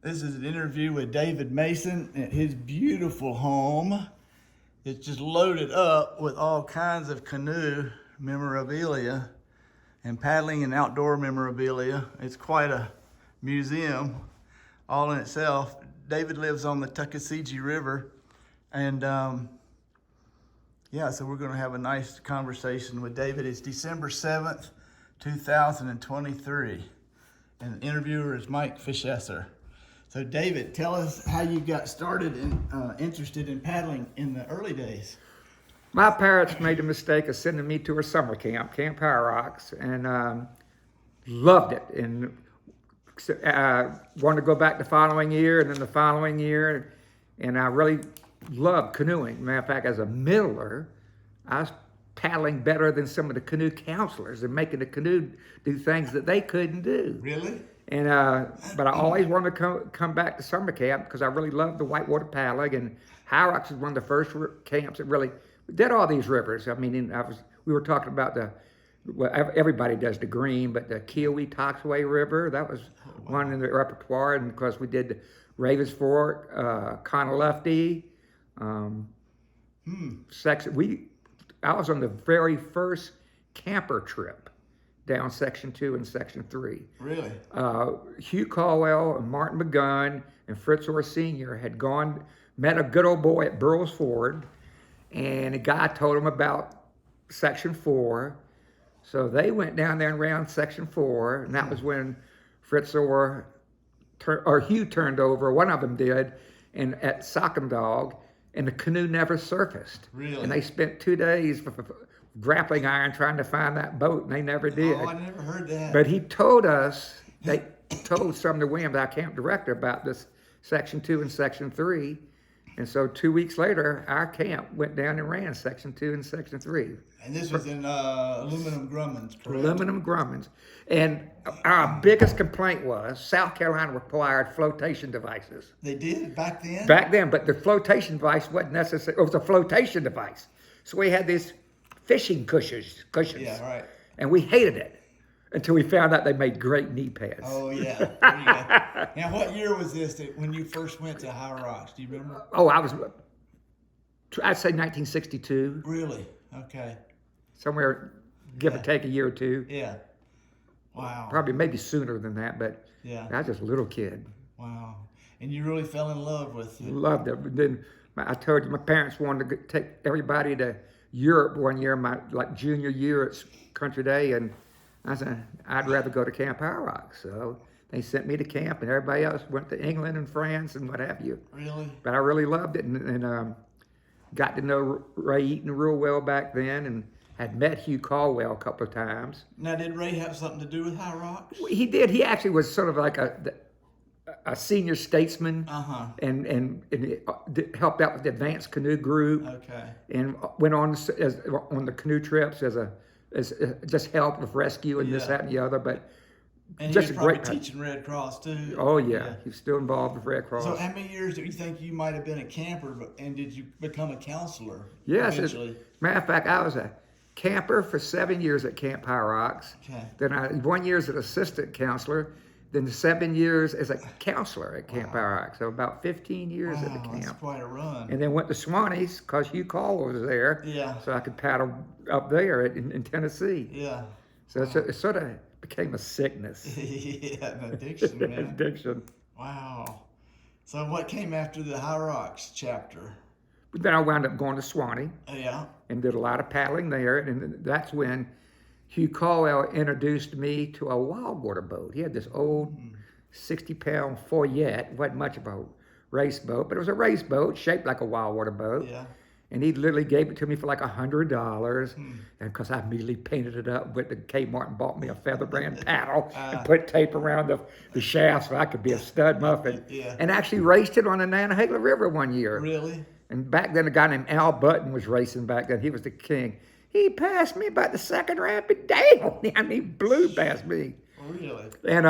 This is an interview with David Mason at his beautiful home. It's just loaded up with all kinds of canoe memorabilia and paddling and outdoor memorabilia. It's quite a museum all in itself. David lives on the Tuckasegee River, and so we're going to have a nice conversation with David. It's December 7th, 2023, and the interviewer is Mike Fischesser. So David, tell us how you got started and interested in paddling in the early days. My parents made the mistake of sending me to a summer camp, Camp High Rocks, and loved it. And wanted to go back the following year, and then the following year. And I really loved canoeing. Matter of fact, as a middler, I was paddling better than some of the canoe counselors and making the canoe do things that they couldn't do. Really? And but I always wanted to come back to summer camp because I really loved the whitewater paddling. And High Rocks was one of the first camps that really did all these rivers. I mean, we were talking about everybody does the Green, but the Kiowee-Toxaway River, that was one in the repertoire. And of course, we did the Ravens Fork, Conalufty, section. I was on the very first camper trip down Section 2 and Section 3. Really? Hugh Caldwell and Martin McGunn and Fritz Orr Sr. had met a good old boy at Burroughs Ford, and a guy told him about Section 4. So they went down there and ran Section 4, and that was when Fritz Orr, Hugh turned over, one of them did, and at Sockendog, and the canoe never surfaced. Really? And they spent 2 days grappling iron trying to find that boat, and they never did. Oh, I never heard that. But he told us, they told Sumner Williams, our camp director, about this Section 2 and Section 3. And so 2 weeks later, our camp went down and ran Section 2 and Section 3. And this was in aluminum Grumman's, correct? Aluminum Grumman's. And our biggest complaint was South Carolina required flotation devices. They did back then? Back then, but the flotation device wasn't necessary. It was a flotation device. So we had these fishing cushions. Yeah, right. And we hated it until we found out they made great knee pads. Oh, yeah. There you go. Now, what year was this when you first went to High Rocks? Do you remember? Oh, I'd say 1962. Really? Okay. Somewhere, give or take a year or two. Yeah. Wow. Probably maybe sooner than that, but yeah. I was just a little kid. Wow. And you really fell in love with it. Loved it. But then I told you, my parents wanted to take everybody to Europe one year, my junior year at Country Day, and I said, I'd rather go to Camp High Rocks. So they sent me to camp, and everybody else went to England and France and what have you. Really? But I really loved it, and got to know Ray Eaton real well back then, and had met Hugh Caldwell a couple of times. Now, did Ray have something to do with High Rocks? He did. He actually was sort of like a senior statesman, and helped out with the Advanced Canoe Group. Okay. And went on on the canoe trips as just help with rescue and this, that, and the other. But and just he was a great teaching Red Cross too. Oh yeah, he's still involved with Red Cross. So how many years do you think you might have been a camper, and did you become a counselor? Yes. Eventually? Matter of fact, I was a camper for 7 years at Camp High Rocks. Okay. Then 1 year as an assistant counselor. Then 7 years as a counselor at Camp High Rocks. So about 15 years at the camp. That's quite a run. And then went to Swanee's because Hugh Caldwell was there. Yeah. So I could paddle up there in Tennessee. Yeah. So it sort of became a sickness. Yeah, an addiction, man. Addiction. Wow. So what came after the High Rocks chapter? But then I wound up going to Swanee. Yeah. And did a lot of paddling there. And that's when Hugh Caldwell introduced me to a wildwater boat. He had this old 60-pound Foyette. Wasn't much of a race boat, but it was a race boat shaped like a wildwater boat. Yeah. And he literally gave it to me for like $100. And because I immediately painted it up, went to Kmart and bought me a feather brand paddle and put tape around the shaft so I could be a stud muffin. Yeah. And actually raced it on the Nantahala River one year. Really? And back then a guy named Al Button was racing back then. He was the king. He passed me about the second rapid down. I mean, he blew past me. Really? And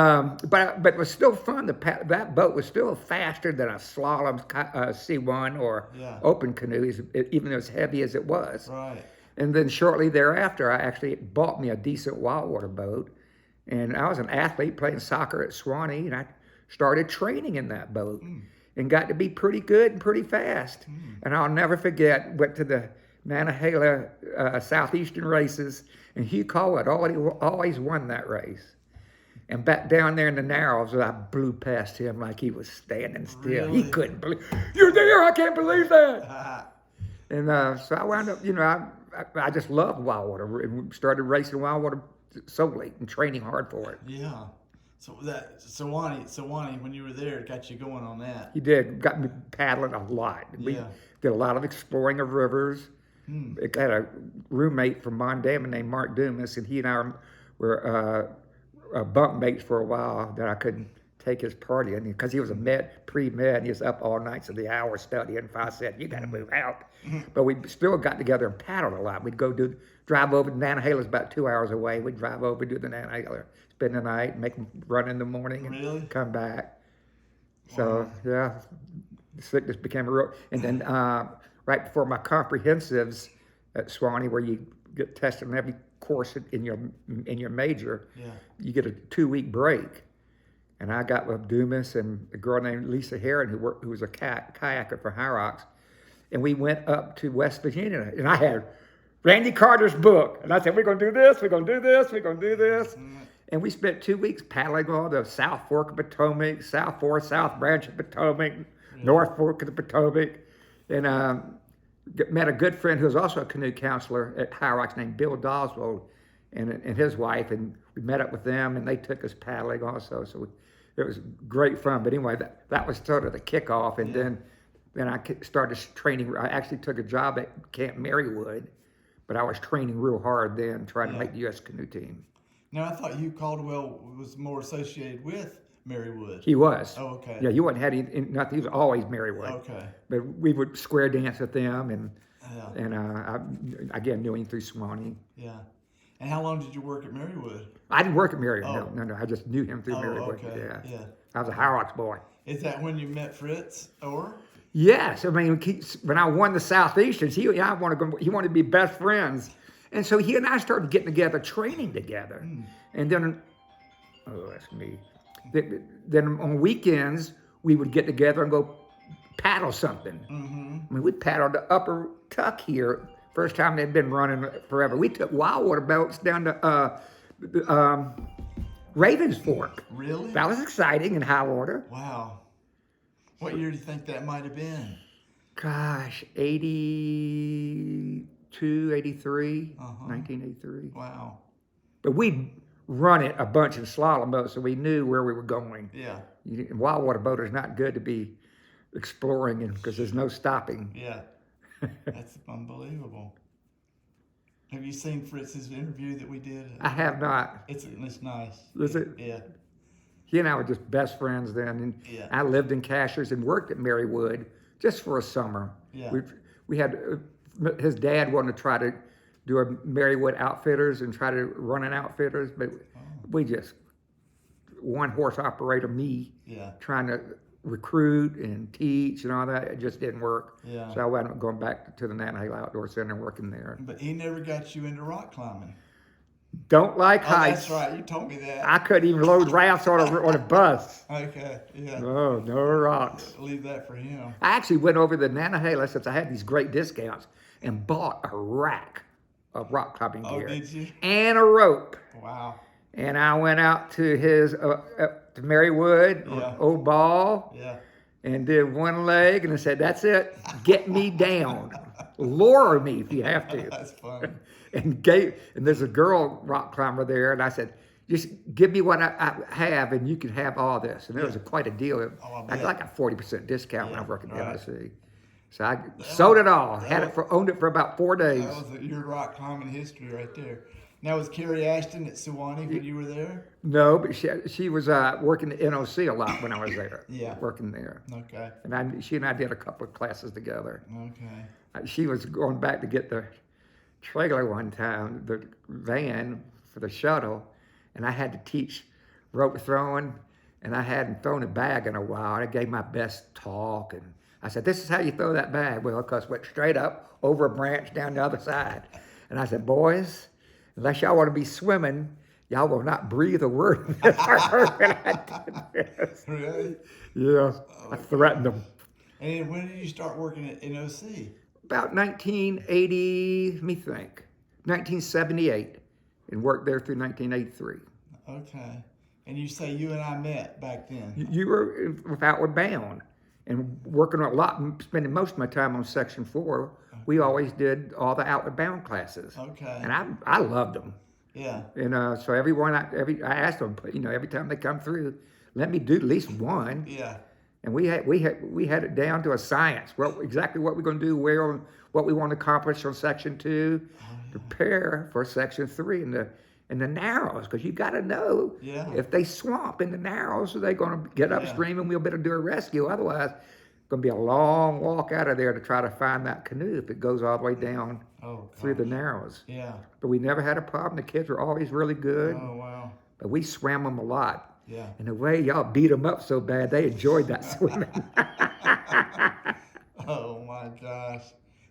but it was still fun. That boat was still faster than a slalom C1 or open canoe, even as heavy as it was. Right. And then shortly thereafter, I actually bought me a decent wildwater boat. And I was an athlete playing soccer at Swanee, and I started training in that boat and got to be pretty good and pretty fast. And I'll never forget, went to the Nantahala Southeastern races, and Hugh Cole had always won that race. And back down there in the Narrows, I blew past him like he was standing still. Really? He couldn't believe, you're there, I can't believe that. And so I wound up, I just loved wild water and started racing wild water solely and training hard for it. Yeah. So that Sewanee, when you were there, got you going on that. He did, got me paddling a lot. We Yeah. did a lot of exploring of rivers. I had a roommate from Mondama named Mark Dumas, and he and I were bunk mates for a while. That I couldn't take his party because he was a pre-med, and he was up all nights of the hour studying. And I said, you got to move out. But we still got together and paddled a lot. We'd go drive over to Nantahala's about 2 hours away. We'd drive over, do the Nantahala, spend the night, make them run in the morning, and Really? come back. So yeah, the sickness became a real. And then right before my comprehensives at Sewanee, where you get tested on every course in your major, you get a 2-week break. And I got with Dumas and a girl named Lisa Heron, who was a kayaker for Hyrox, and we went up to West Virginia. And I had Randy Carter's book, and I said, we're going to do this, we're going to do this, we're going to do this. And we spent 2 weeks paddling all the South Fork of Potomac, South Fork, South Branch of Potomac, North Fork of the Potomac, and met a good friend who was also a canoe counselor at Hyrox named Bill Doswell and his wife, and we met up with them, and they took us paddling also. So it was great fun. But anyway, that was sort of the kickoff, and then I started training. I actually took a job at Camp Marywood, but I was training real hard then, trying to make the U.S. canoe team. Now, I thought Hugh Caldwell was more associated with Marywood. He was. Oh, okay. Yeah, he wasn't had any, nothing. He was always Marywood. Okay. But we would square dance with them, and Yeah. I again knew him through Sewanee. Yeah. And how long did you work at Marywood? I didn't work at Marywood. Oh. No. I just knew him through Oh, Marywood. okay. Yeah. Yeah. I was a Hyrox boy. Is that when you met Fritz or? Yes, I mean, when I won the Southeasterns, he wanted to be best friends, and so he and I started getting together, training together, and then, that's me. Then on weekends we would get together and go paddle something. I mean, we paddled the Upper Tuck here. First time they'd been running forever. We took wild water boats down to Ravens Fork. Really? That was exciting in high water. Wow. What year do you think that might have been? Gosh, 82, 83, 1983. Wow. But we'd run it a bunch in slalom boats, so we knew where we were going. Yeah. Wild water boat is not good to be exploring in because there's no stopping. Yeah. That's unbelievable. Have you seen Fritz's interview that we did? I have not. It's nice. Is it? Yeah. He and I were just best friends then. And Yeah. I lived in Cashers and worked at Marywood just for a summer. Yeah. We had, his dad wanted to try to do a Marywood Outfitters and try to run an Outfitters, but we just, one horse operator, me, Yeah. trying to recruit and teach and all that, it just didn't work. Yeah. So I wound up going back to the Nantahala Outdoor Center and working there. But he never got you into rock climbing. Don't like Oh, heights. that's right. You told me that. I couldn't even load rafts on a bus. Okay. Yeah. Oh, no rocks. Leave that for him. I actually went over to Nantahala since I had these great discounts and bought a rack of rock climbing Oh, gear did you? and a rope. Wow. And I went out to his to Marywood, Yeah. Old Ball, Yeah. and did one leg, and I said, "That's it. Get me down, lower me if you have to." That's funny. And there's a girl rock climber there, and I said, "Just give me what I have, and you can have all this." And it was quite a deal. Oh, I I bet. got like a 40% discount when I worked at the right. MSC. So I sold it all. Owned it for about 4 days. That was your rock climbing history right there. Now, was Carrie Ashton at Sewanee when you were there? No, but she was working at NOC a lot when I was there. Yeah. Working there. Okay. And she and I did a couple of classes together. Okay. She was going back to get the trailer one time, the van for the shuttle, and I had to teach rope throwing, and I hadn't thrown a bag in a while. I gave my best talk, and I said, "This is how you throw that bag." Well, because went straight up, over a branch, down the other side. And I said, "Boys, unless y'all want to be swimming, y'all will not breathe a word in this harbor when I did this. Really? Yeah, I threatened them. And when did you start working at NOC? About 1980, let me think, 1978, and worked there through 1983. Okay. And you say you and I met back then. You were with Outward Bound and working a lot, spending most of my time on Section 4. We always did all the Outward Bound classes. Okay. And I loved them. Yeah. And so I asked them, every time they come through, let me do at least one. Yeah. And we had it down to a science. Well, exactly what we're going to do, what we want to accomplish on Section 2, prepare for Section 3 in the Narrows, because you got to know if they swamp in the Narrows, they're going to get upstream and we'll better do a rescue. Otherwise, it's going to be a long walk out of there to try to find that canoe if it goes all the way down through the Narrows. Yeah. But we never had a problem. The kids were always really good. Oh, wow. But we swam them a lot. Yeah. And the way y'all beat them up so bad, they enjoyed that swimming. Oh, my gosh.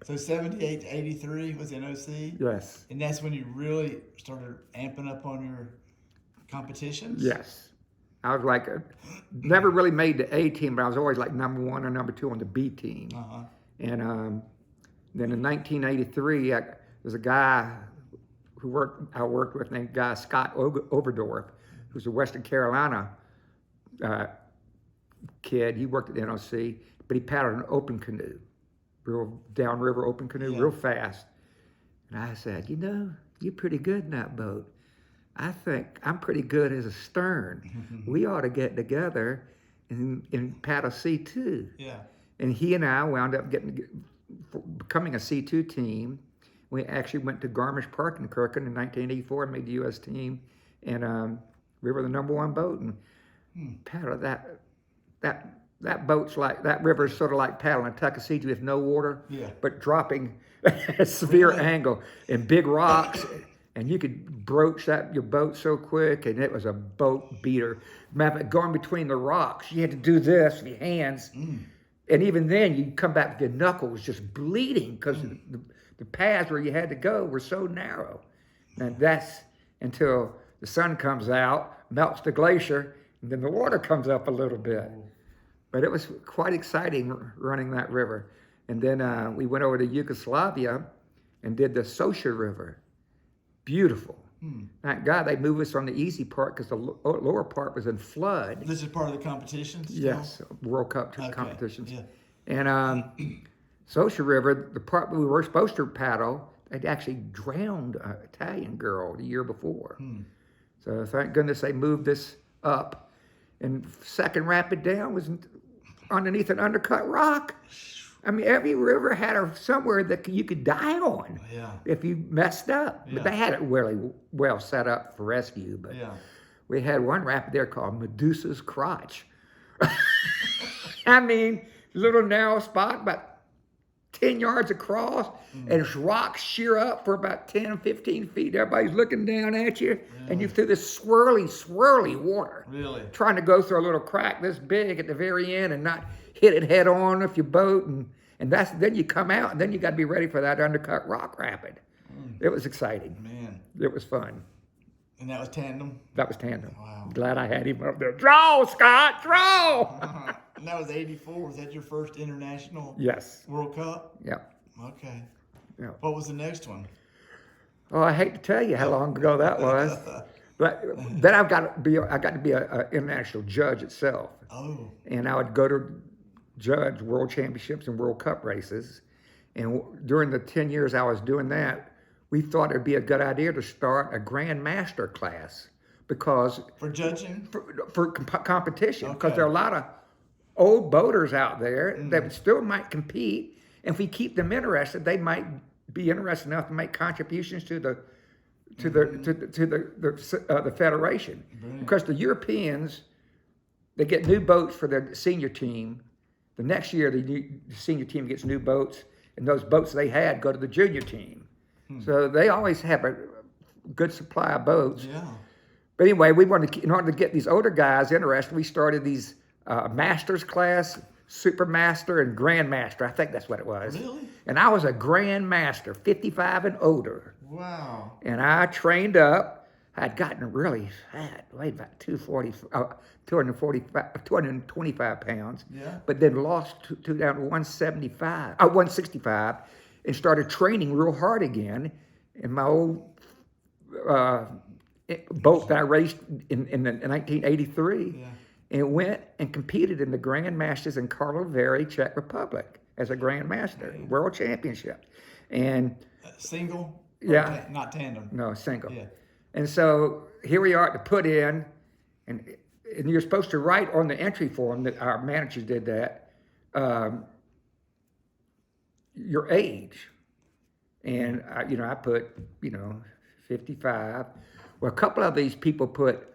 So 78 to 83 was NOC? Yes. And that's when you really started amping up on your competitions? Yes. I was like, never really made the A team, but I was always like number 1 or number 2 on the B team. Uh-huh. And then in 1983, there's a guy I worked with named Scott Overdorf, who's a Western Carolina kid. He worked at the NOC, but he paddled an open canoe, real downriver open canoe, real fast. And I said, you're pretty good in that boat. I think I'm pretty good as a stern. We ought to get together and paddle C2. Yeah. And he and I wound up becoming a C2 team. We actually went to Garmisch Park in Kirkland in 1984 and made the U.S. team. And we were the number 1 boat and paddled that boat's like, that river's sort of like paddling a Tuckasegee with no water, but dropping a severe angle and big rocks. And you could broach your boat so quick, and it was a boat beater. Going between the rocks, you had to do this with your hands. And even then, you'd come back with your knuckles just bleeding because the paths where you had to go were so narrow. And that's until the sun comes out, melts the glacier, and then the water comes up a little bit. But it was quite exciting running that river. And then we went over to Yugoslavia and did the Socha River. Beautiful. Thank God they moved us on the easy part because the lower part was in flood. This is part of the competition still? Yes, World Cup competitions. Yeah. And Socha River, the part we were supposed to paddle, they'd actually drowned an Italian girl the year before. So thank goodness they moved this up. And second rapid down was underneath an undercut rock. I mean, every river had somewhere that you could die on if you messed up. But they had it really well set up for rescue. But we had one rapid there called Medusa's Crotch. I mean, little narrow spot, about 10 yards across, and it's rocks sheer up for about 10, 15 feet. Everybody's looking down at you, and you're through this swirly water. Really? Trying to go through a little crack this big at the very end and not hit it head on with your boat. And then you come out, and then you got to be ready for that undercut rock rapid. It was exciting. Man. It was fun. And that was tandem? That was tandem. Wow. Glad I had him up there. Draw, Scott, draw! And that was 84. Was that your first international Yes. World Cup? Yep. Okay. Yep. What was the next one? Oh, I hate to tell you how long ago that was. But then I got to be an international judge itself. Oh. And I would go to judge world championships and World Cup races. And during the 10 years I was doing that, we thought it'd be a good idea to start a Grand Master class because For judging? for competition, because there are a lot of old boaters out there that still might compete. And if we keep them interested, they might be interested enough to make contributions to the federation. Brilliant. Because the Europeans, they get new boats for their senior team. The next year, the senior team gets new boats, and those boats they had go to the junior team. So they always have a good supply of boats. Yeah. But anyway, in order to get these older guys interested, we started these masters class, super master, and grand master. I think that's what it was. Really? And I was a grand master, 55 and older. Wow. And I trained up. I had gotten really fat, weighed about 225 pounds, Yeah. but then lost down to 165, and started training real hard again in my old boat that I raced in 1983, Yeah. and went and competed in the Grand Masters in Karlovy, Czech Republic as a Grand Master, World Championship. And Single? Yeah. Not tandem. no, single. Yeah. And so here we are to put in, and you're supposed to write on the entry form that our managers did that, your age. And I put 55. Well, a couple of these people put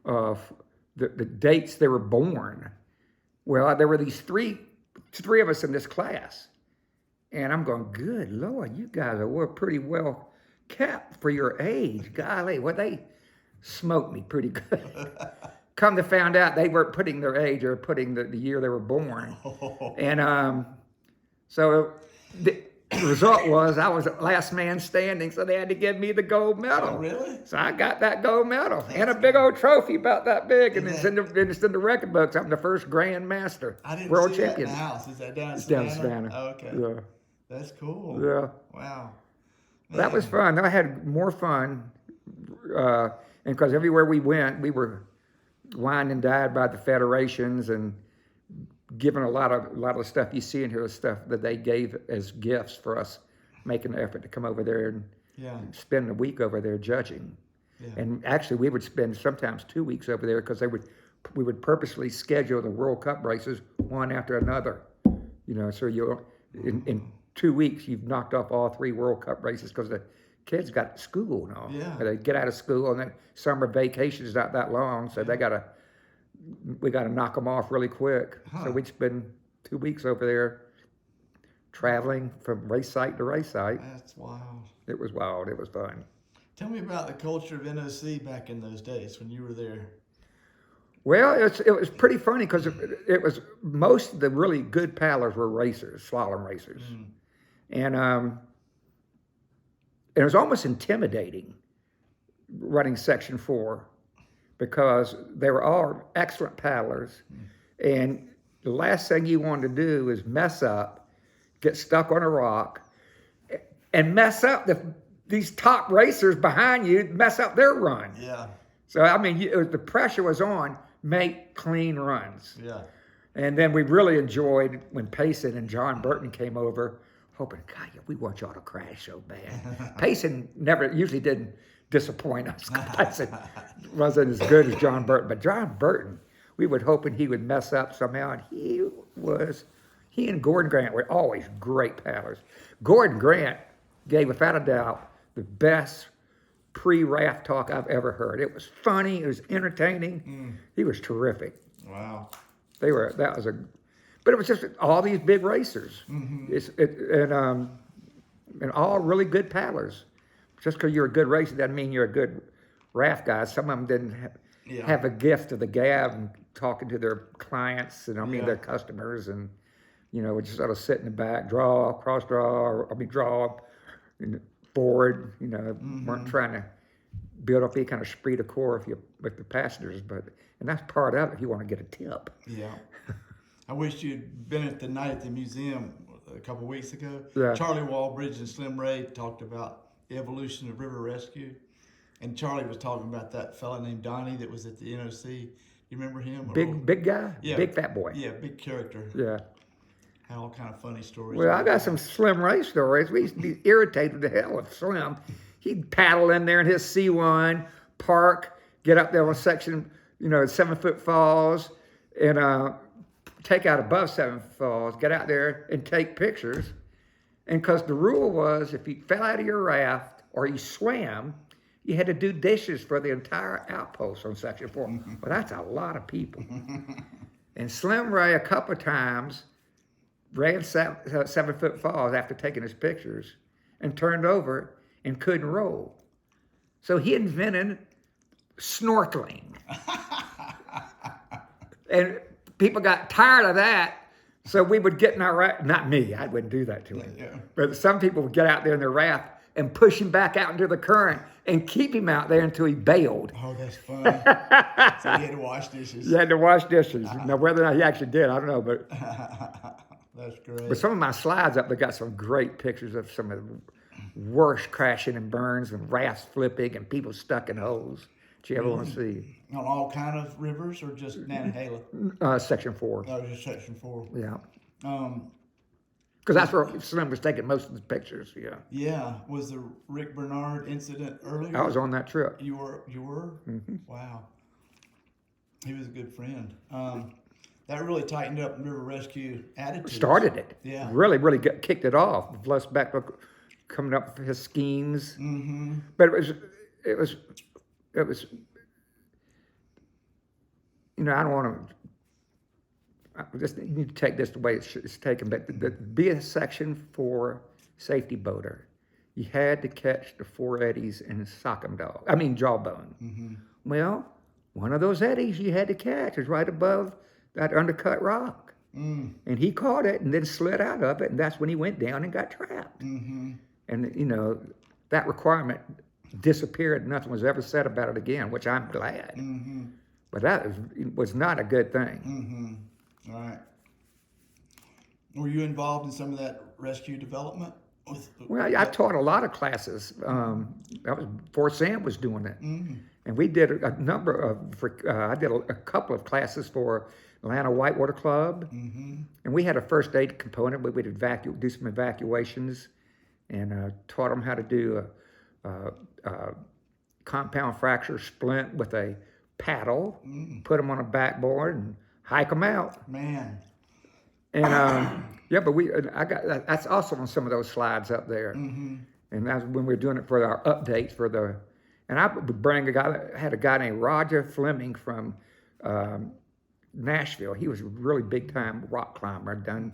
the dates they were born. Well, there were these three of us in this class, and I'm going, good Lord, you guys were pretty well kept for your age. Golly, well, they smoked me pretty good. Come to find out, they weren't putting their age; they were putting the year they were born. And so the result was I was last man standing, so they had to give me the gold medal. Oh, really? So I got that gold medal and a big old trophy about that big, and it's in the record books. I'm the first Grand Master, I didn't world see champion. that in the house. Is that down in It's Savannah? down in Savannah. Oh, okay. Yeah, That's cool. yeah. Wow. That was fun. I had more fun, and because everywhere we went, we were wined and dined by the federations and given a lot of stuff you see in here, stuff that they gave as gifts for us, making an effort to come over there and Yeah. spend a week over there judging. Yeah. And actually, we would spend sometimes 2 weeks over there because we would purposely schedule the World Cup races one after another. So in 2 weeks you've knocked off all 3 World Cup races because the kids got school and all. Yeah. They get out of school, and then summer vacation's not that long, so we gotta knock them off really quick. Huh. So we'd spend 2 weeks over there traveling from race site to race site. That's wild. It was wild. It was fun. Tell me about the culture of NOC back in those days when you were there. Well, it was pretty funny because it was most of the really good paddlers were racers, slalom racers, and it was almost intimidating running Section 4 because they were all excellent paddlers, and the last thing you wanted to do is mess up, get stuck on a rock, and mess up these top racers behind you, mess up their run. Yeah. So I mean, the pressure was on. Make clean runs. Yeah. And then we really enjoyed when Payson and John Burton came over, hoping, God, we want y'all to crash so bad. Payson usually didn't disappoint us. Payson wasn't as good as John Burton, but John Burton, we were hoping he would mess up somehow, and he and Gordon Grant were always great paddlers. Gordon Grant gave, without a doubt, the best pre-raft talk I've ever heard. It was funny. It was entertaining. He was terrific. Wow. But it was just all these big racers, and all really good paddlers. Just because you're a good racer doesn't mean you're a good raft guy. Some of them didn't have a gift of the gab and talking to their clients and their customers, and would just sort of sit in the back, draw, cross draw, or draw forward. Weren't trying to build up any kind of esprit de corps with the passengers, and that's part of it if you want to get a tip. Yeah. I wish you'd been at the night at the museum a couple weeks ago. Yeah. Charlie Walbridge and Slim Ray talked about the evolution of river rescue. And Charlie was talking about that fella named Donnie that was at the NOC. You remember him? Big guy? Yeah. Big fat boy. Yeah, big character. Yeah. Had all kind of funny stories. Well, I got some Slim Ray stories. We used to be irritated to hell with Slim. He'd paddle in there in his C1, park, get up there on section, 7-foot falls, and take out above 7-foot falls, get out there and take pictures. And because the rule was if you fell out of your raft or you swam, you had to do dishes for the entire outpost on Section 4. Well, that's a lot of people. And Slim Ray, a couple of times, ran 7-foot falls after taking his pictures and turned over and couldn't roll. So he invented snorkeling. And people got tired of that, so we would get in our raft. Not me, I wouldn't do that to him. Yeah. But some people would get out there in their raft and push him back out into the current and keep him out there until he bailed. Oh, that's funny. So he had to wash dishes. He had to wash dishes. Now, whether or not he actually did, I don't know. But That's great. some of my slides up, they got some great pictures of some of the worst crashing and burns and rafts flipping and people stuck in holes that you ever want to see. On all kind of rivers or just Nantahala? Section 4. Oh, just section 4. Yeah. Um, Because that's where Slim was taking most of the pictures. Yeah. yeah. Was the Rick Bernard incident earlier? I was on that trip. You were? Mm-hmm. Wow. He was a good friend. That really tightened up river rescue attitudes. Started it. Yeah. Really, really kicked it off. Les Beckler coming up with his schemes. Mm-hmm. But it was, you know, I don't want to, I just need to take this the way it's taken, but to be a Section 4 safety boater, you had to catch the 4 eddies in jawbone. Mm-hmm. Well, one of those eddies you had to catch is right above that undercut rock. Mm. And he caught it and then slid out of it, and that's when he went down and got trapped. Mm-hmm. And, you know, that requirement disappeared. Nothing was ever said about it again, which I'm glad. Mm-hmm. But that was not a good thing. Mm-hmm. All right. Were you involved in some of that rescue development? Well, I taught a lot of classes. That was before Sam was doing it. Mm-hmm. And we did a number of, I did a couple of classes for Atlanta Whitewater Club. Mm-hmm. And we had a first aid component where we'd do some evacuations and taught them how to do a compound fracture splint with a paddle, put them on a backboard and hike them out. Man. And yeah, but that's also on some of those slides up there. Mm-hmm. And that's when we were doing it for our updates and I would bring had a guy named Roger Fleming from Nashville. He was a really big time rock climber, done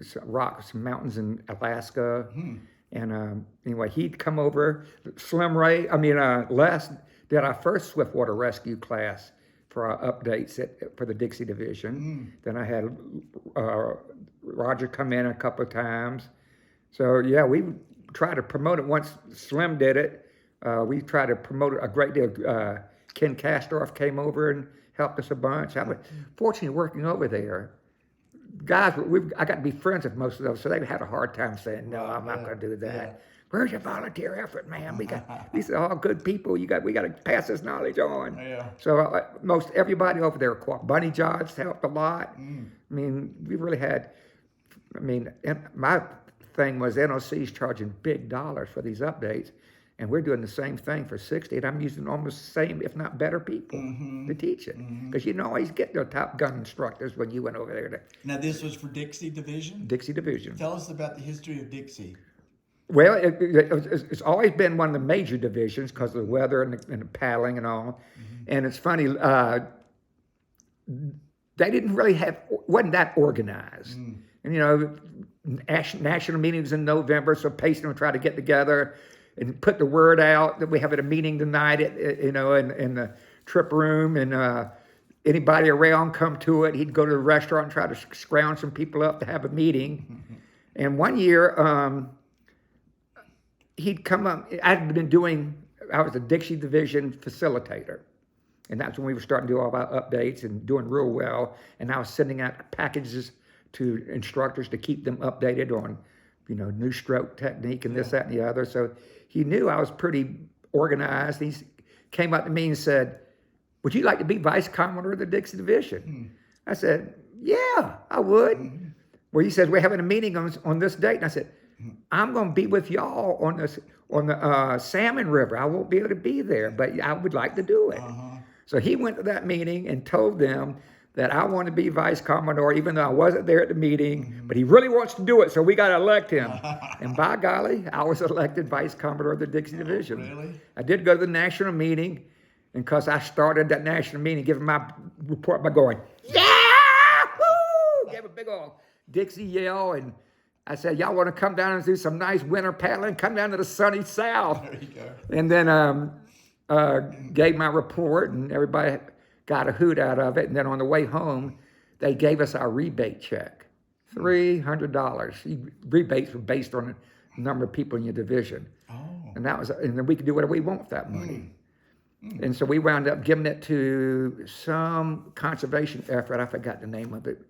some mountains in Alaska. Mm-hmm. And anyway, he'd come over. Les did our first swiftwater rescue class for our updates for the Dixie Division. Then I had Roger come in a couple of times. So yeah, we tried to promote it. Once Slim did it, we tried to promote it a great deal. Ken Kastorf came over and helped us a bunch. I was fortunately working over there. Guys, I got to be friends with most of those, so they had a hard time saying, no, I'm not going to do that. Yeah. Where's your volunteer effort, man? These are all good people. We got to pass this knowledge on. Yeah. So most everybody over there, Bunny Jobs helped a lot. I mean, we really had. My thing was NOC's charging big dollars for these updates, and we're doing the same thing for 60. And I'm using almost the same, if not better, people to teach it, because you always get the top gun instructors when you went over there. Now this was for Dixie Division. Dixie Division. Tell us about the history of Dixie. Well, it's always been one of the major divisions because of the weather and the paddling and all. And it's funny, they didn't really wasn't that organized. And, you know, national meetings in November, so Payson would try to get together and put the word out that we have a meeting tonight in the trip room, and anybody around come to it. He'd go to the restaurant and try to scrounge some people up to have a meeting. And one year, he'd come up. I was a Dixie Division facilitator. And that's when we were starting to do all our updates and doing real well. And I was sending out packages to instructors to keep them updated on, you know, new stroke technique and this, that, and the other. So he knew I was pretty organized. He came up to me and said, would you like to be Vice Commodore of the Dixie Division? I said, yeah, I would. Well, he says, we're having a meeting on this date. And I said, I'm going to be with y'all on the Salmon River. I won't be able to be there, but I would like to do it. So he went to that meeting and told them that I want to be Vice Commodore, even though I wasn't there at the meeting, but he really wants to do it, so we got to elect him. And by golly, I was elected Vice Commodore of the Dixie Division. Really? I did go to the national meeting, and because I started that national meeting, giving my report by going, yeah! Woo! Gave a big old Dixie yell, and I said, y'all want to come down and do some nice winter paddling? Come down to the sunny south. There you go. And then gave my report, and everybody got a hoot out of it. And then on the way home, they gave us our rebate check, $300. Rebates were based on the number of people in your division. Oh. And then we could do whatever we want with that money. And so we wound up giving it to some conservation effort. I forgot the name of it.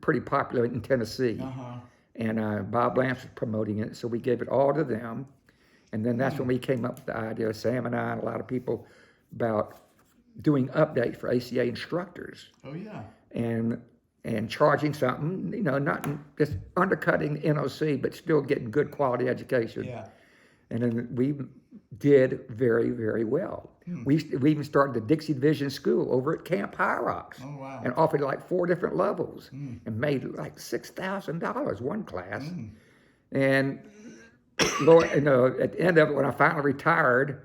Pretty popular in Tennessee. And Bob Lance was promoting it, so we gave it all to them. And then that's when we came up with the idea, Sam and I and a lot of people, about doing updates for ACA instructors. Oh, yeah. And charging something, not just undercutting the NOC, but still getting good quality education. Yeah. And then we did very, very well. We even started the Dixie Division School over at Camp High Rocks. Oh, wow. And offered like 4 different levels and made like $6,000 one class. And Lord, at the end of it, when I finally retired,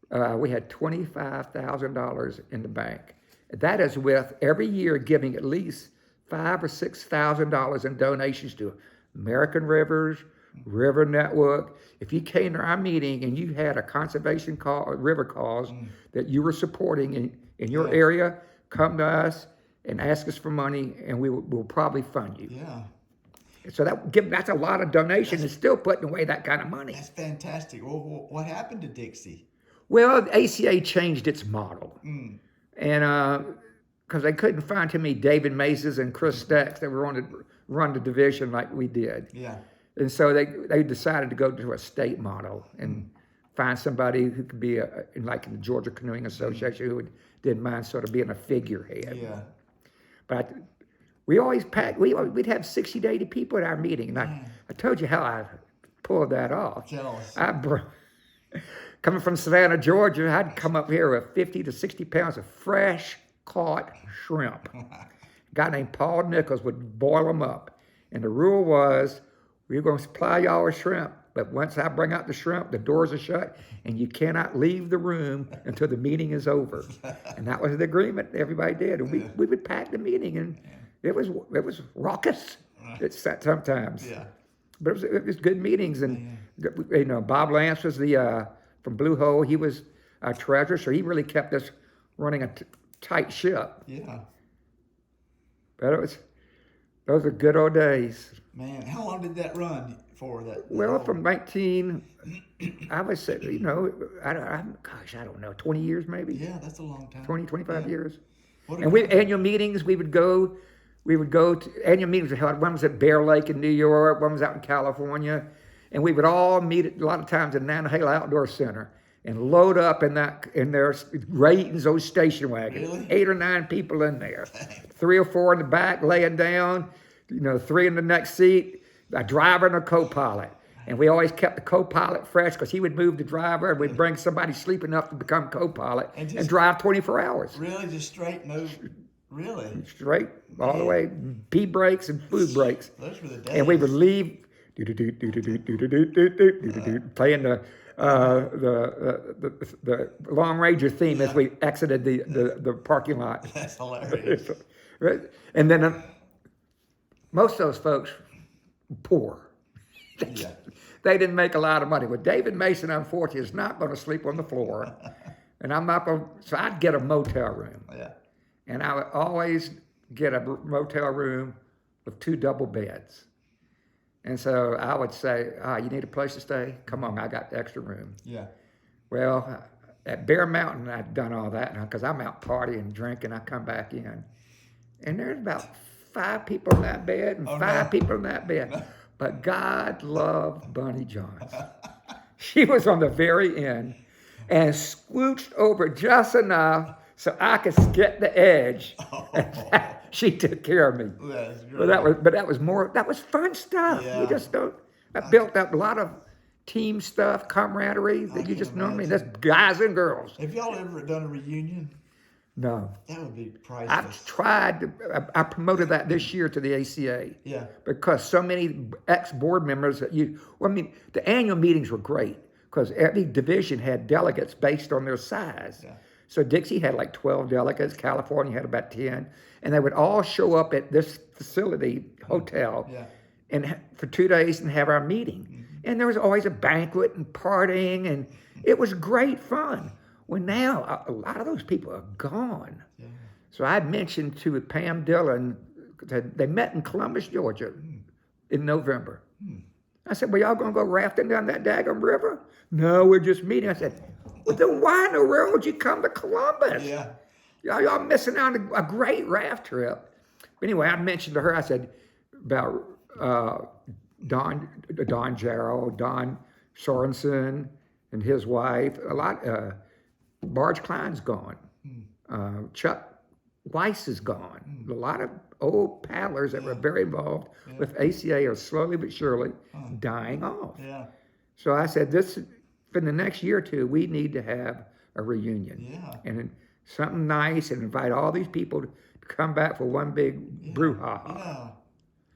we had $25,000 in the bank. That is with every year giving at least $5,000 or $6,000 in donations to American Rivers, River Network. If you came to our meeting and you had a conservation river cause that you were supporting in your area, come to us and ask us for money, and we'll probably fund you. Yeah. So that's a lot of donations and still putting away that kind of money. That's fantastic. Well, what happened to Dixie? Well, the ACA changed its model. And because they couldn't find too many David Maces and Chris Stecks that were on to run the division like we did. Yeah. And so they decided to go to a state model and find somebody who could be like in the Georgia Canoeing Association who didn't mind sort of being a figurehead. Yeah. But we always packed. We'd have 60 to 80 people at our meeting, and I told you how I pulled that off. Jealous. Coming from Savannah, Georgia, I'd come up here with 50 to 60 pounds of fresh caught shrimp. A guy named Paul Nichols would boil them up, and the rule was we're going to supply y'all with shrimp, but once I bring out the shrimp, the doors are shut, and you cannot leave the room until the meeting is over. And that was the agreement everybody did. And we would pack the meeting, and it was raucous sometimes. Yeah. But it was good meetings, and Bob Lance was from Blue Hole. He was our treasurer, so he really kept us running a tight ship. Yeah. But those are good old days. Man, how long did that run for? Well, from I would say, I don't know, 20 years maybe. Yeah, that's a long time. 20, 25 years. And Annual meetings, we would go to annual meetings. One was at Bear Lake in New York, one was out in California, and we would all meet a lot of times in Nantahala Outdoor Center and load up in their Ratings, those station wagons. Really? 8 or 9 people in there, 3 or 4 in the back laying down, 3 in the next seat, a driver and a co-pilot. And we always kept the co-pilot fresh because he would move the driver and we'd bring somebody sleeping enough to become co-pilot and drive 24 hours. Really? Just straight? No? Really? Straight all the way, pee breaks and food breaks. Those were the days. And we would leave, playing the Long Ranger theme as we exited the parking lot. That's hilarious. And then most of those folks poor. Yeah. They didn't make a lot of money. Well, David Mason, unfortunately, is not going to sleep on the floor, and I'm not going. So I'd get a motel room. Yeah. And I would always get a motel room with 2 double beds. And so I would say, you need a place to stay? Come on, I got the extra room. Yeah. Well, at Bear Mountain, I'd done all that because I'm out partying, drinking. I come back in. And there's about 5 people in that bed and 5 people in that bed. No. But God loved Bunny Johns. She was on the very end and scooched over just enough so I could get the edge. She took care of me. That's great. But that was fun stuff. Yeah. You just don't. I built up a lot of team stuff, camaraderie that you just know. I mean, that's guys and girls. Have y'all ever done a reunion? No. That would be priceless. I've tried. I promoted that this year to the ACA. Yeah. Because so many ex-board members the annual meetings were great because every division had delegates based on their size. Yeah. So Dixie had like 12 delegates. California had about 10. And they would all show up at this facility, hotel, and for 2 days and have our meeting. Mm-hmm. And there was always a banquet and partying, and it was great fun. Well, now a lot of those people are gone. Yeah. So I mentioned to Pam Dillon that they met in Columbus, Georgia in November. I said, well, y'all gonna go rafting down that daggum river? No, we're just meeting. I said, well, then why in the world would you come to Columbus? Yeah. Y'all missing out on a great raft trip. But anyway, I mentioned to her, I said, about Don Jarrow, Don Sorensen, and his wife. Barge Klein's gone. Chuck Weiss is gone. A lot of old paddlers that were very involved with ACA are slowly but surely dying off. Yeah. So I said, for the next year or two, we need to have a reunion. Yeah. And something nice, and invite all these people to come back for one big brouhaha. Yeah.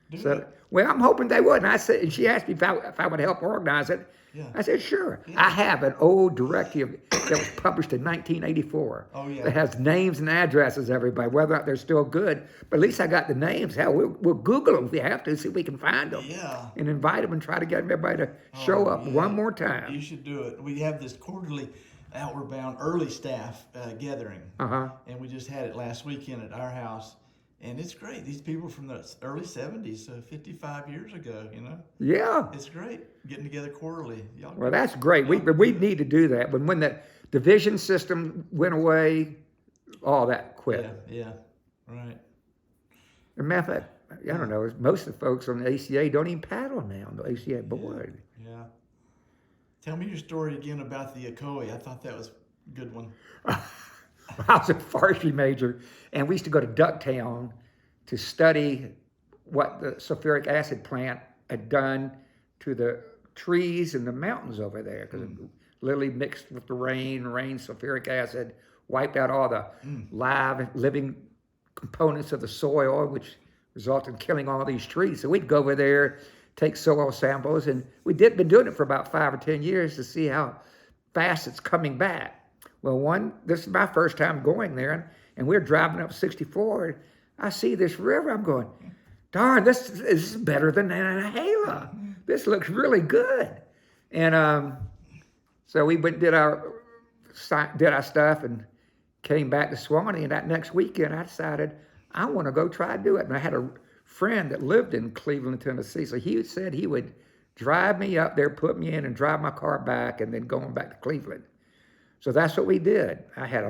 Do So, it. well, I'm hoping they would. And I said, and she asked me if I would help organize it. Yeah. I said, sure. I have an old directive that was published in 1984. Oh, yeah. That has names and addresses, everybody, whether or not they're still good. But at least I got the names. Hell, we'll Google them if we have to, see if we can find them. Yeah. And invite them and try to get everybody to show up yeah. one more You time. should do it. We have this quarterly Outward Bound early staff gathering. Uh-huh. And we just had it last weekend at our house. And it's great. These people from the early 70s, so 55 years ago, you know. Yeah. It's great getting together quarterly. Y'all Well, that's great. We need to do that. But when the division system went away, all that quit. Yeah, right. As a matter of fact, I don't know, most of the folks on the ACA don't even paddle now on the ACA board. Yeah. Tell me your story again about the Ocoee. I thought that was a good one. I was a forestry major, and we used to go to Ducktown to study what the sulfuric acid plant had done to the trees and the mountains over there, because it literally mixed with the rain, sulfuric acid, wiped out all the live, living components of the soil, which resulted in killing all these trees. So we'd go over there, take soil samples, and been doing it for about 5 or 10 years to see how fast it's coming back. Well, this is my first time going there, and we're driving up 64, and I see this river. I'm going, darn, this is better than Nantahala. This looks really good. And so we went did our stuff and came back to Swanee. And that next weekend, I decided I want to go try to do it. And I had a friend that lived in Cleveland, Tennessee, so he said he would drive me up there, put me in, and drive my car back, and then going back to Cleveland. So that's what we did. I had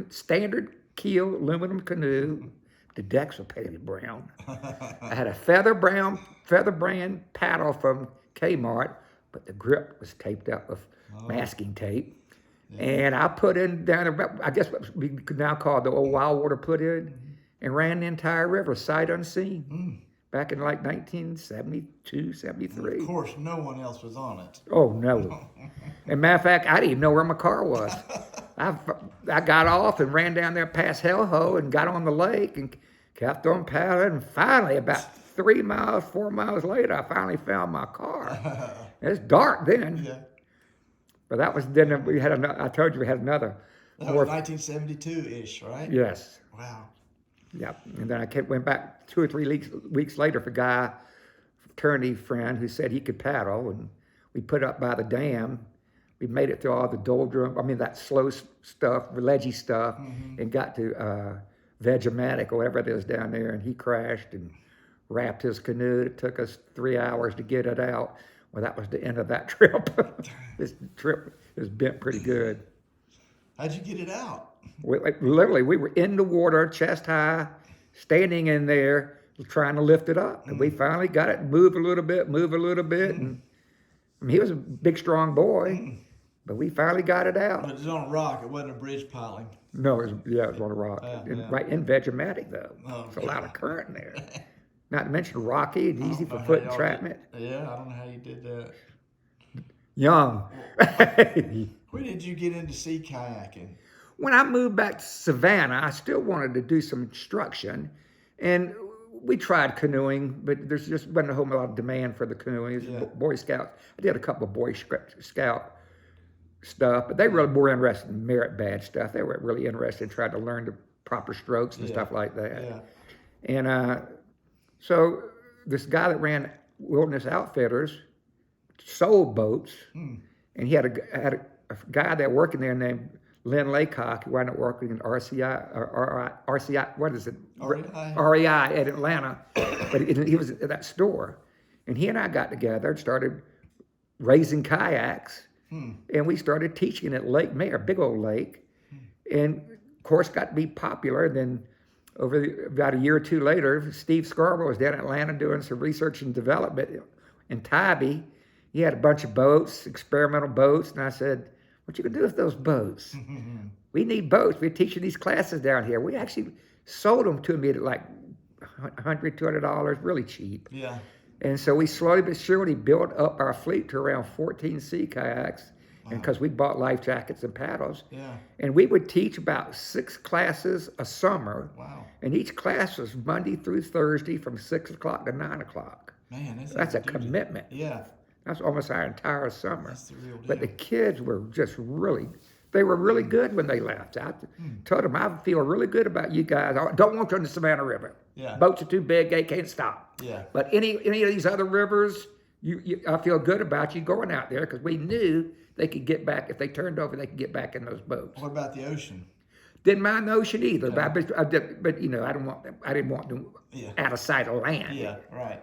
standard keel aluminum canoe. The decks were painted brown. I had a feather brand paddle from Kmart, but the grip was taped up with masking tape. Yeah. And I put in down, I guess what we could now call the old wild water put in, and ran the entire river sight unseen. Back in like 1972, 73. Of course, no one else was on it. Oh, no. As a matter of fact, I didn't even know where my car was. I got off and ran down there past Hellho and got on the lake and kept on paddling. And finally, about 4 miles later, I finally found my car. It's dark then. Yeah. But that was then we had another, I told you we had another. That was 1972-ish, right? Yes. Wow. Yep. And then I went back 2 or 3 weeks later for a guy, fraternity friend, who said he could paddle, and we put up by the dam. We made it through all the that slow stuff, ledgy stuff, and got to Vegematic or whatever it is down there, and he crashed and wrapped his canoe. It took us 3 hours to get it out. Well, that was the end of that trip. This trip was bent pretty good. How'd you get it out? Literally, we were in the water, chest high, standing in there, trying to lift it up. And we finally got it, move a little bit. And he was a big, strong boy, but we finally got it out. But it was on a rock. It wasn't a bridge piling. No, it was on a rock. Right in Vegematic, though. Oh, There's a lot of current there. Not to mention rocky and easy for foot entrapment. Yeah, I don't know how you did that. Young. When did you get into sea kayaking? When I moved back to Savannah, I still wanted to do some instruction, and we tried canoeing, but there's just wasn't a whole lot of demand for the canoeing. Yeah. Boy Scouts. I did a couple of Boy Scout stuff, but they really were interested in merit badge stuff. They were really interested in trying to learn the proper strokes and stuff like that. Yeah. And so this guy that ran Wilderness Outfitters sold boats, and he had a guy that working there named Lynn Laycock, who wound up working in RCI, what is it? REI. REI at Atlanta. But he was at that store. And he and I got together and started raising kayaks. And we started teaching at Lake Mare, big old lake. And of course, got to be popular. Then about a year or two later, Steve Scarborough was down in Atlanta doing some research and development in Tybee. He had a bunch of boats, experimental boats. And I said, what you gonna do with those boats? We need boats. We're teaching these classes down here. We actually sold them to me at like $100, $200, really cheap. Yeah. And so we slowly but surely built up our fleet to around 14 sea kayaks, and because we bought life jackets and paddles. Yeah. And we would teach about 6 classes a summer. Wow. And each class was Monday through Thursday from 6 o'clock to 9 o'clock. Man, That's a commitment. Yeah. That's almost our entire summer. That's the real deal. But the kids were just they were really good when they left. I told them, I feel really good about you guys. I don't want you on the Savannah River. Yeah. Boats are too big, they can't stop. Yeah. But any of these other rivers, I feel good about you going out there, because we knew they could get back. If they turned over, they could get back in those boats. What about the ocean? Didn't mind the ocean either, Yeah. but you know, I didn't want them Yeah. out of sight of land. Yeah, right.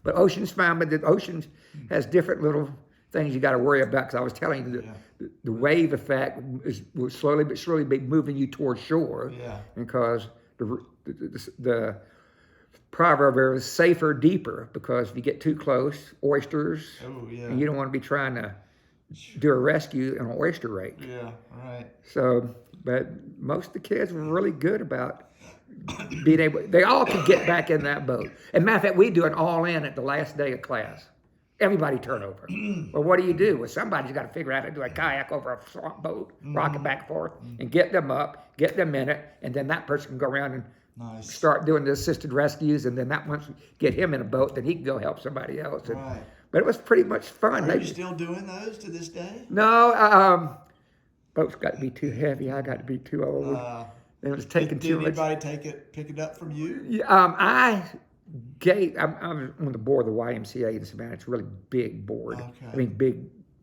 But ocean's fine, but the ocean has different little things you got to worry about, because I was telling you the wave effect will slowly but surely be moving you towards shore. Yeah. Because the proverb is safer deeper, because if you get too close, oysters, Oh, yeah. and you don't want to be trying to do a rescue in an oyster rake. Yeah, right. So, but most of the kids were really good about being able, they all could get back in that boat. And matter of fact, we do an all-in at the last day of class. Everybody turn over. Well, what do you do? Well, somebody's got to figure out how to do a kayak over a swamp boat, rock it back and forth, and get them up, get them in it, and then that person can go around and Nice. start doing the assisted rescues, and then that once we get him in a boat, then he can go help somebody else. And, Right. but it was pretty much fun. Are you still doing those to this day? No, boats got to be too heavy. I got to be too old. It was taking Did too much. anybody pick it up from you? I was on the board of the YMCA in Savannah. It's a really big board. Okay. I mean, big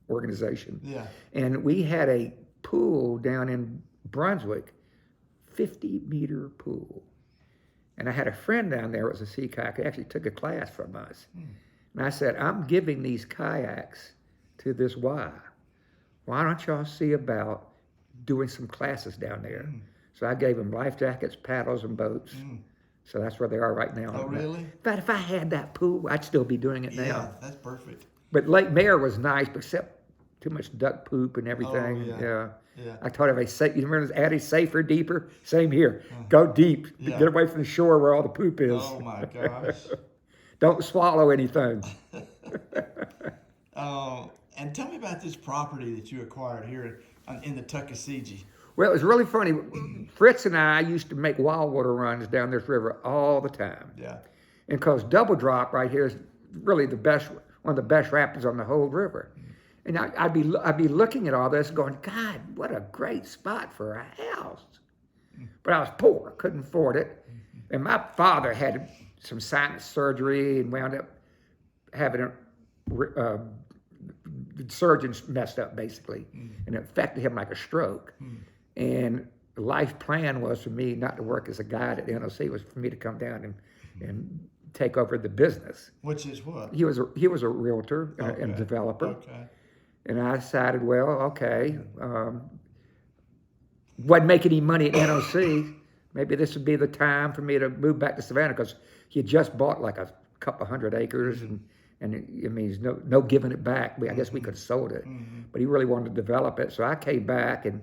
organization. Yeah. And we had a pool down in Brunswick, 50-meter pool. And I had a friend down there who was a sea kayaker. He actually took a class from us. And I said, I'm giving these kayaks to this Y. Why don't y'all see about doing some classes down there? So I gave them life jackets, paddles, and boats. So that's where they are right now. Oh, really? But if I had that pool, I'd still be doing it now. Yeah, that's perfect. But Lake Mare was nice, but except too much duck poop and everything. Oh, yeah. Yeah. I taught him you remember this adage, safer, deeper? Same here. Go deep. Yeah. Get away from the shore where all the poop is. Oh my gosh. Don't swallow anything. And tell me about this property that you acquired here in the Tuckasegee. Well, it was really funny. Fritz and I used to make wild water runs down this river all the time. Yeah. And because Double Drop right here is really one of the best rapids on the whole river. And I'd be looking at all this going, God, what a great spot for a house. But I was poor, couldn't afford it. And my father had some sinus surgery and wound up having the surgeons messed up basically. And it affected him like a stroke. And the life plan was for me not to work as a guide at the NOC, it was for me to come down and take over the business. Which is what? He was a realtor and a developer. Okay. And I decided, well, okay, wasn't making any money at NOC. Maybe this would be the time for me to move back to Savannah, because he had just bought like a couple hundred acres, and it means no giving it back. I guess we could have sold it, but he really wanted to develop it. So I came back and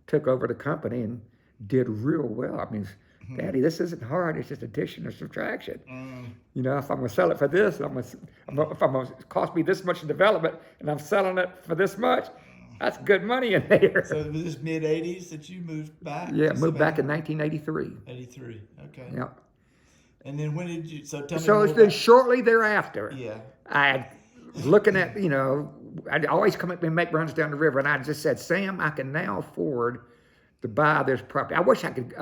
took over the company and did real well. I mean, Daddy, this isn't hard. It's just addition or subtraction. You know, if I'm going to sell it for this, if I'm going to cost me this much in development, and I'm selling it for this much, that's good money in there. So it was this mid-'80s that you moved back? Yeah, to moved back in Savannah? 1983. 83, okay. Yeah. And then when did you, so tell me So more it's been about- shortly thereafter. Yeah. I was looking at, I'd always come up and make runs down the river, and I just said, Sam, I can now afford to buy this property. I wish I could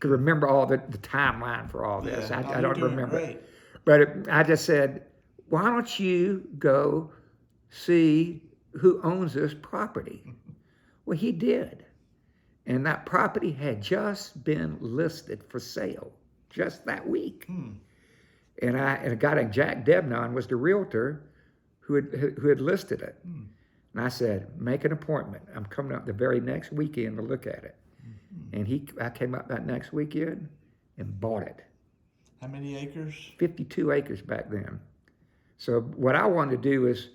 remember all the timeline for all this. Yeah. I Oh, don't you're doing remember. great. But I just said, why don't you go see who owns this property? Well, he did. And that property had just been listed for sale just that week. And a guy named Jack Debnon was the realtor who had listed it. And I said, make an appointment. I'm coming up the very next weekend to look at it. And I came up that next weekend and bought it. How many acres? 52 acres back then. So what I wanted to do is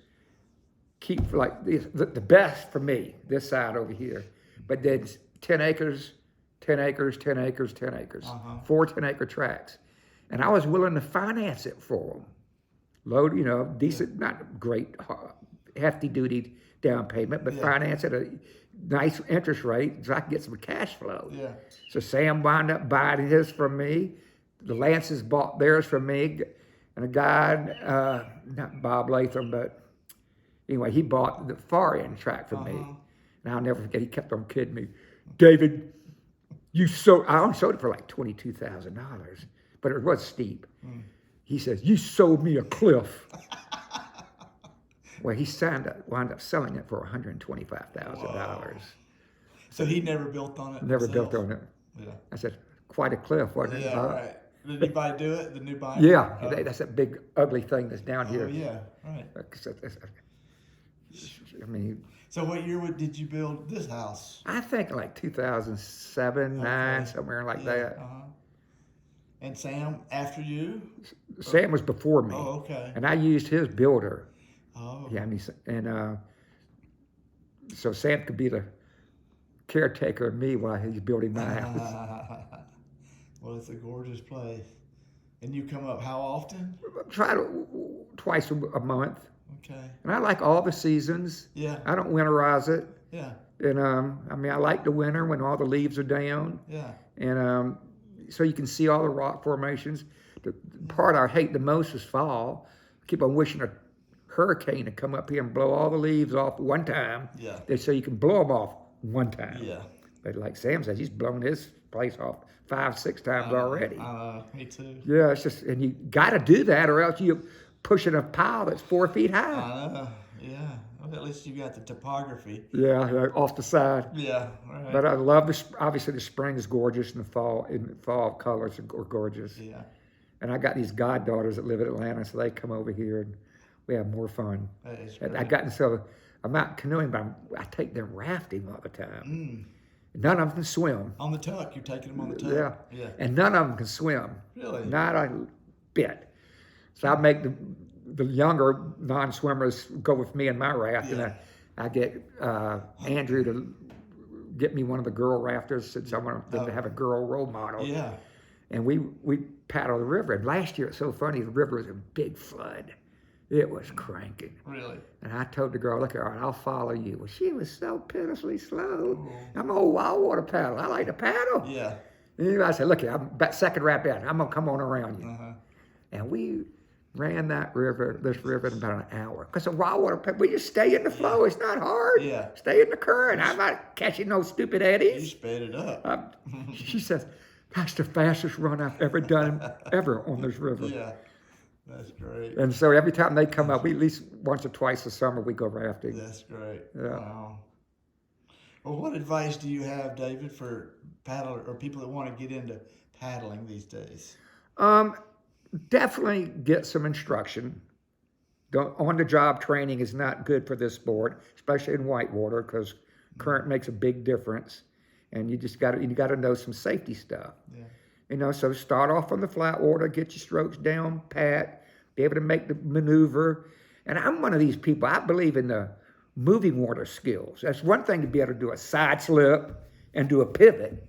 keep like the best for me, this side over here. But then 10 acres, 10 acres, 10 acres, 10 acres. 4 10-acre tracts. And I was willing to finance it for them. Load, decent, not great, hefty duty down payment, but finance at a nice interest rate so I could get some cash flow. Yeah. So Sam wound up buying his from me. The Lances bought theirs from me. And a guy, not Bob Latham, but anyway, he bought the far end tract from me. And I'll never forget, he kept on kidding me. David, I only sold it for like $22,000, but it was steep. He says, you sold me a cliff. Well, he wound up selling it for $125,000. So he never built on it. Never himself? built on it. Yeah. I said, quite a cliff, wasn't it? Yeah, right. Did anybody do it? The new buyer? Yeah, that's that big ugly thing that's down here. Oh, yeah, right. I mean, so what year did you build this house? I think like 2007, 9, somewhere like that. And Sam, after you? Sam was before me. Oh, okay. And I used his builder. Oh. Yeah, so Sam could be the caretaker of me while he's building my house. Well, it's a gorgeous place. And you come up how often? Try to twice a month. Okay. And I like all the seasons. Yeah. I don't winterize it. Yeah. And I like the winter when all the leaves are down. Yeah. And so you can see all the rock formations. The part I hate the most is fall. I keep on wishing a hurricane to come up here and blow all the leaves off one time. Yeah. So you can blow them off one time. Yeah. But like Sam says, he's blown his place off 5, 6 times already. Me too. Yeah, it's just, and you got to do that, or else you're pushing a pile that's 4 feet high. Yeah. Well, at least you got the topography. Yeah, off the side. Yeah. Right. But I love obviously the spring is gorgeous, and the fall colors are gorgeous. Yeah. And I got these godddaughters that live in Atlanta, so they come over here and we have more fun. That is great. I'm out canoeing, but I take them rafting all the time. None of them can swim. On the tuck, you're taking them on the tuck. Yeah. Yeah. And none of them can swim. Really? Not a bit. So I make the younger non-swimmers go with me in my raft, and I get Andrew to get me one of the girl rafters since I want them to have a girl role model. Yeah. And we paddle the river. And last year, it's so funny, the river was a big flood. It was cranking. Really? And I told the girl, look, all right, I'll follow you. Well, she was so pitifully slow. I'm an old wild water paddle. I like to paddle. Yeah. And I said, look, I'm about second wrap in. I'm going to come on around you. And we ran this river in about an hour. Because a wild water paddle, we just stay in the flow. It's not hard. Yeah. Stay in the current. I'm not catching no stupid You eddies. sped it up. She says, that's the fastest run I've ever done ever on this river. Yeah. That's great. And so every time they come up, we at least once or twice a summer we go rafting. That's great. Yeah. Wow. Well, what advice do you have, David, for paddler or people that want to get into paddling these days? Definitely get some instruction. On-the-job training is not good for this sport, especially in whitewater, because current makes a big difference, and you got to know some safety stuff. Yeah. So start off on the flat water, get your strokes down pat, be able to make the maneuver. And I'm one of these people, I believe in the moving water skills. That's one thing to be able to do a side slip and do a pivot.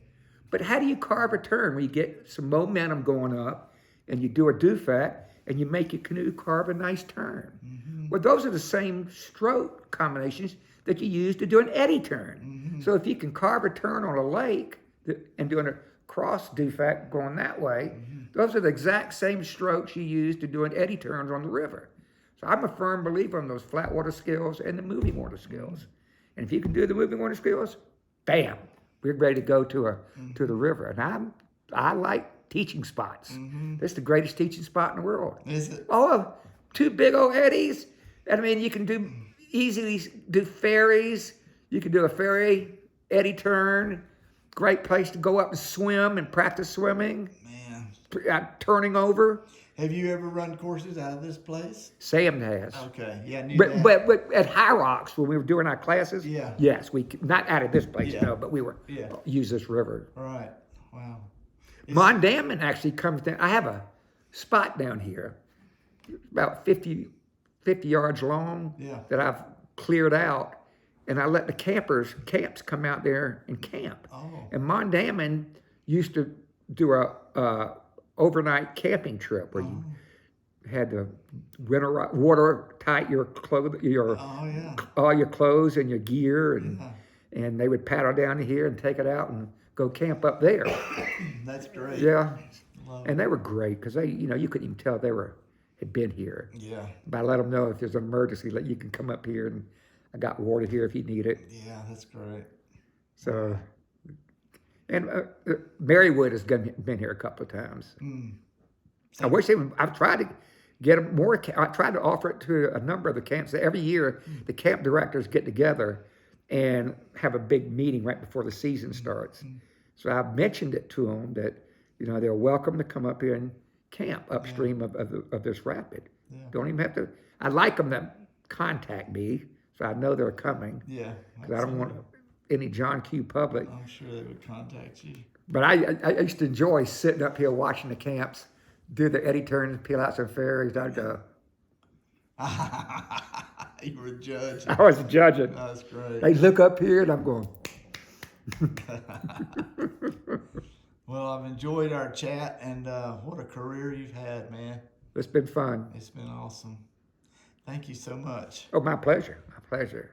But how do you carve a turn when you get some momentum going up and you do a dufat and you make your canoe carve a nice turn? Well, those are the same stroke combinations that you use to do an eddy turn. So if you can carve a turn on a lake and doing a cross dufat going that way, those are the exact same strokes you use to doing eddy turns on the river. So I'm a firm believer in those flat water skills and the moving water skills. And if you can do the moving water skills, bam, we're ready to go to the river. And I like teaching spots. This is the greatest teaching spot in the world. Is it? Oh, 2 big old eddies. I mean, you can easily do ferries. You can do a ferry eddy turn. Great place to go up and swim and practice swimming. Man. turning over. Have you ever run courses out of this place? Sam has. Okay, yeah, I knew But, that. but at High Rocks, when we were doing our classes, Yeah. yes, not out of this place, Yeah. no, but we were Yeah. use this river. All right, wow. Mondamin actually comes down. I have a spot down here, about 50 yards long, Yeah. that I've cleared out, and I let the camps come out there and camp. Oh. And Mondamin used to do a overnight camping trip where you had to watertight your clothes, Oh, yeah. all your clothes and your gear, and Yeah. and they would paddle down here and take it out and go camp up there. That's great. Yeah, Love and they were great because you couldn't even tell they had been here. Yeah, But I let them know if there's an emergency, you can come up here, and I got water here if you need it. yeah, that's great. So, and Marywood has been here a couple of times. I wish I've tried to get them more. I tried to offer it to a number of the camps. Every year, the camp directors get together and have a big meeting right before the season starts. So I've mentioned it to them that they're welcome to come up here and camp upstream of this rapid. Yeah. Don't even have to. I'd like them to contact me so I know they're coming. Yeah, Because I don't want any John Q. Public. I'm sure they would contact you. But I used to enjoy sitting up here watching the camps, do the eddy turns, peel out some ferries. I'd go. You were a judge. I was judging. That's great. They look up here and I'm going. Well, I've enjoyed our chat, and what a career you've had, man. It's been fun. It's been awesome. Thank you so much. Oh, my pleasure. My pleasure.